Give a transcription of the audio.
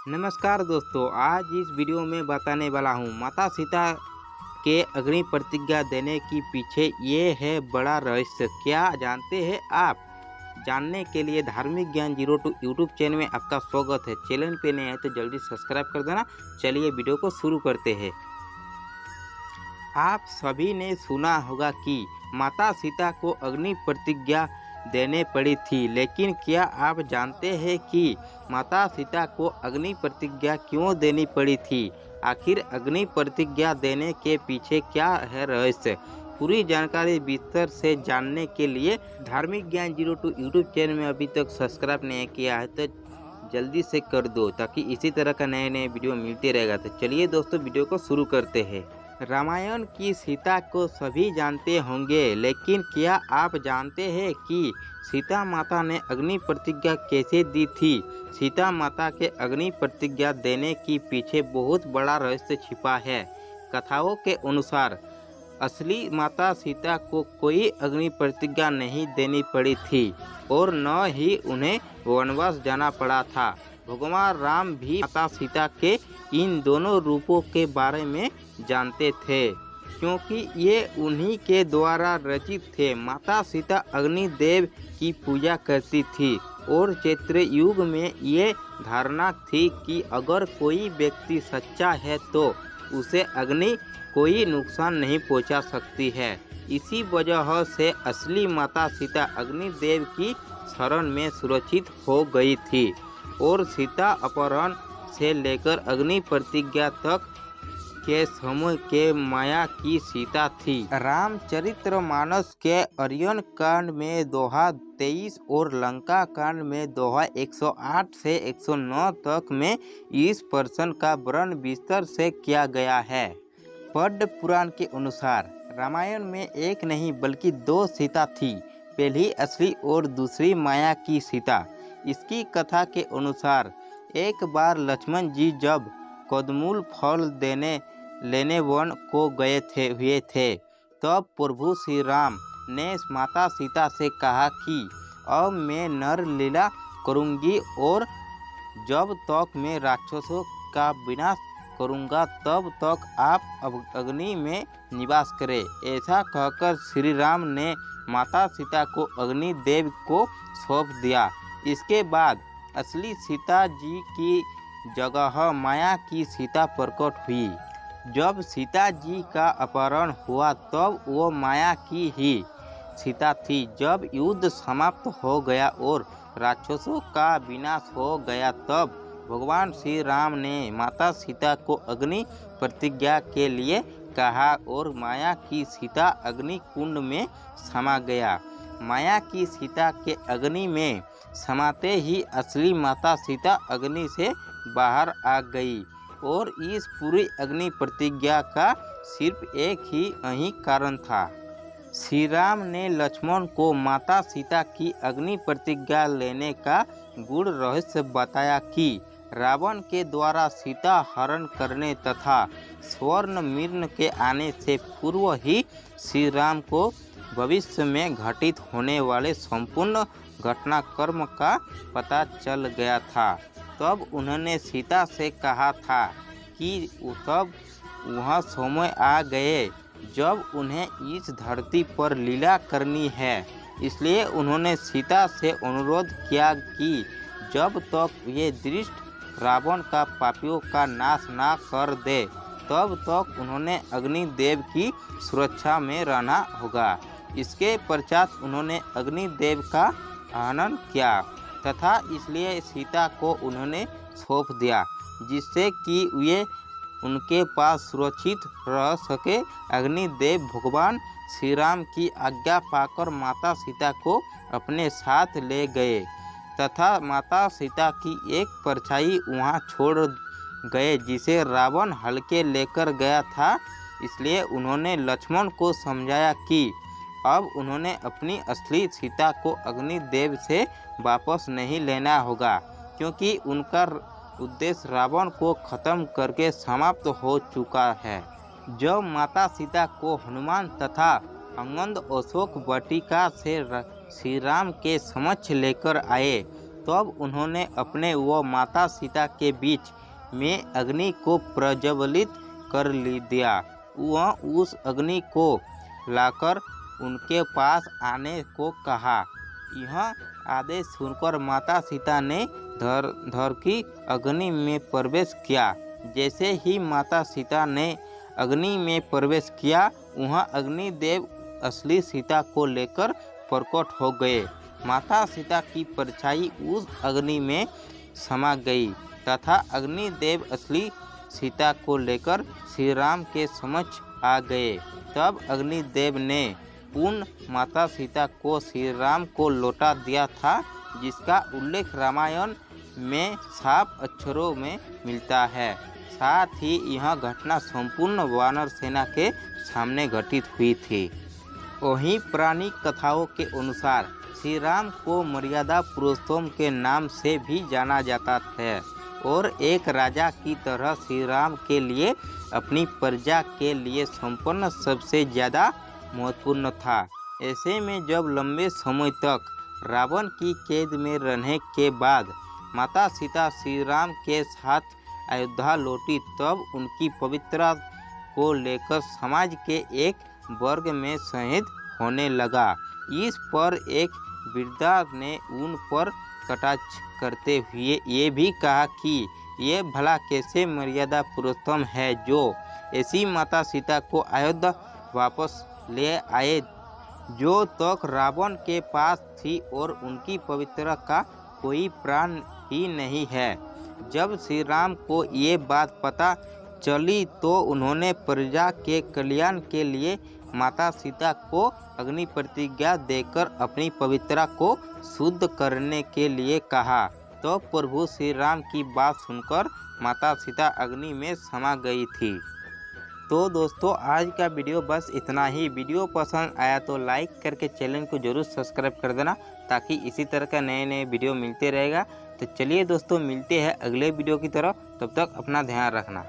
नमस्कार दोस्तों, आज इस वीडियो में बताने वाला हूँ माता सीता के अग्नि प्रतिज्ञा देने के पीछे ये है बड़ा रहस्य। क्या जानते हैं आप? जानने के लिए धार्मिक ज्ञान 02 यूट्यूब चैनल में आपका स्वागत है। चैनल पे नए हैं तो जल्दी सब्सक्राइब कर देना। चलिए वीडियो को शुरू करते हैं। आप सभी ने सुना होगा कि माता सीता को अग्नि प्रतिज्ञा देने पड़ी थी, लेकिन क्या आप जानते हैं कि माता सीता को अग्नि प्रतिज्ञा क्यों देनी पड़ी थी? आखिर अग्नि प्रतिज्ञा देने के पीछे क्या है रहस्य? पूरी जानकारी विस्तार से जानने के लिए धार्मिक ज्ञान 02 यूट्यूब चैनल में अभी तक सब्सक्राइब नहीं किया है तो जल्दी से कर दो, ताकि इसी तरह का नए नए वीडियो मिलते रहेगा। तो चलिए दोस्तों, वीडियो को शुरू करते हैं। रामायण की सीता को सभी जानते होंगे, लेकिन क्या आप जानते हैं कि सीता माता ने अग्नि प्रतिज्ञा कैसे दी थी? सीता माता के अग्नि प्रतिज्ञा देने के पीछे बहुत बड़ा रहस्य छिपा है। कथाओं के अनुसार असली माता सीता को कोई अग्नि प्रतिज्ञा नहीं देनी पड़ी थी और न ही उन्हें वनवास जाना पड़ा था। भगवान राम भी माता सीता के इन दोनों रूपों के बारे में जानते थे, क्योंकि ये उन्हीं के द्वारा रचित थे। माता सीता अग्निदेव की पूजा करती थी और चैत्र युग में ये धारणा थी कि अगर कोई व्यक्ति सच्चा है तो उसे अग्नि कोई नुकसान नहीं पहुंचा सकती है। इसी वजह से असली माता सीता अग्निदेव की शरण में सुरक्षित हो गई थी और सीता अपहरण से लेकर अग्नि प्रतिज्ञा तक के समय के माया की सीता थी। रामचरितमानस के अरण्य कांड में दोहा 23 और लंका कांड में दोहा 108 से 109 तक में इस प्रश्न का वर्णन विस्तार से किया गया है। पद्म पुराण के अनुसार रामायण में एक नहीं बल्कि 2 सीता थी, पहली असली और दूसरी माया की सीता। इसकी कथा के अनुसार एक बार लक्ष्मण जी जब कंदमूल फल लेने वन को हुए थे, तब प्रभु श्री राम ने माता सीता से कहा कि अब मैं नर लीला करूंगी और जब तक मैं राक्षसों का विनाश करूंगा तब तक आप अग्नि में निवास करें। ऐसा कहकर श्री राम ने माता सीता को अग्निदेव को सौंप दिया। इसके बाद असली सीता जी की जगह माया की सीता प्रकट हुई। जब सीता जी का अपहरण हुआ तब वो माया की ही सीता थी। जब युद्ध समाप्त हो गया और राक्षसों का विनाश हो गया तब भगवान श्री राम ने माता सीता को अग्नि प्रतिज्ञा के लिए कहा और माया की सीता अग्नि कुंड में समा गया। माया की सीता के अग्नि में समाते ही असली माता सीता अग्नि से बाहर आ गई और इस पूरी अग्नि प्रतिज्ञा का सिर्फ एक ही कारण था। श्री राम ने लक्ष्मण को माता सीता की अग्नि प्रतिज्ञा लेने का गूढ़ रहस्य बताया कि रावण के द्वारा सीता हरण करने तथा स्वर्ण मृग के आने से पूर्व ही श्री राम को भविष्य में घटित होने वाले संपूर्ण घटनाक्रम का पता चल गया था। तब उन्होंने सीता से कहा था कि तब वह समय आ गए जब उन्हें इस धरती पर लीला करनी है। इसलिए उन्होंने सीता से अनुरोध किया कि जब तक ये दृष्ट रावण का पापियों का नाश ना कर दे तब तक उन्होंने अग्निदेव की सुरक्षा में रहना होगा। इसके पश्चात उन्होंने अग्निदेव का आनन किया तथा इसलिए सीता को उन्होंने सौंप दिया, जिससे कि वे उनके पास सुरक्षित रह सके। अग्निदेव भगवान श्री राम की आज्ञा पाकर माता सीता को अपने साथ ले गए तथा माता सीता की एक परछाई वहां छोड़ गए जिसे रावण हल्के लेकर गया था। इसलिए उन्होंने लक्ष्मण को समझाया कि अब उन्होंने अपनी असली सीता को अग्निदेव से वापस नहीं लेना होगा, क्योंकि उनका उद्देश्य रावण को खत्म करके समाप्त हो चुका है। जब माता सीता को हनुमान तथा अंगद अशोक वाटिका से श्री राम के समक्ष लेकर आए तब उन्होंने अपने व माता सीता के बीच में अग्नि को प्रज्वलित कर दिया। वह उस अग्नि को लाकर उनके पास आने को कहा। यह आदेश सुनकर माता सीता ने धर की अग्नि में प्रवेश किया। जैसे ही माता सीता ने अग्नि में प्रवेश किया, वहाँ अग्निदेव असली सीता को लेकर प्रकट हो गए। माता सीता की परछाई उस अग्नि में समा गई तथा अग्निदेव असली सीता को लेकर श्री राम के समक्ष आ गए। तब अग्निदेव ने पुनः माता सीता को श्री राम को लौटा दिया था, जिसका उल्लेख रामायण में साफ अक्षरों में मिलता है। साथ ही यह घटना संपूर्ण वानर सेना के सामने घटित हुई थी। वहीं पौराणिक कथाओं के अनुसार श्री राम को मर्यादा पुरुषोत्तम के नाम से भी जाना जाता है और एक राजा की तरह श्री राम के लिए अपनी प्रजा के लिए संपन्न सबसे ज़्यादा महत्वपूर्ण था। ऐसे में जब लंबे समय तक रावण की कैद में रहने के बाद माता सीता श्री राम के साथ अयोध्या लौटी, तब उनकी पवित्रता को लेकर समाज के एक वर्ग में संदेह होने लगा। इस पर एक वृद्धा ने उन पर कटाक्ष करते हुए ये भी कहा कि ये भला कैसे मर्यादा पुरुषोत्तम है जो ऐसी माता सीता को अयोध्या वापस ले आए जो तक रावण के पास थी और उनकी पवित्रता का कोई प्राण ही नहीं है। जब श्री राम को ये बात पता चली तो उन्होंने प्रजा के कल्याण के लिए माता सीता को अग्नि प्रतिज्ञा देकर अपनी पवित्रता को शुद्ध करने के लिए कहा। तो प्रभु श्री राम की बात सुनकर माता सीता अग्नि में समा गई थी। तो दोस्तों, आज का वीडियो बस इतना ही। वीडियो पसंद आया तो लाइक करके चैनल को जरूर सब्सक्राइब कर देना, ताकि इसी तरह का नए नए वीडियो मिलते रहेगा। तो चलिए दोस्तों, मिलते हैं अगले वीडियो की तरफ। तब तक अपना ध्यान रखना।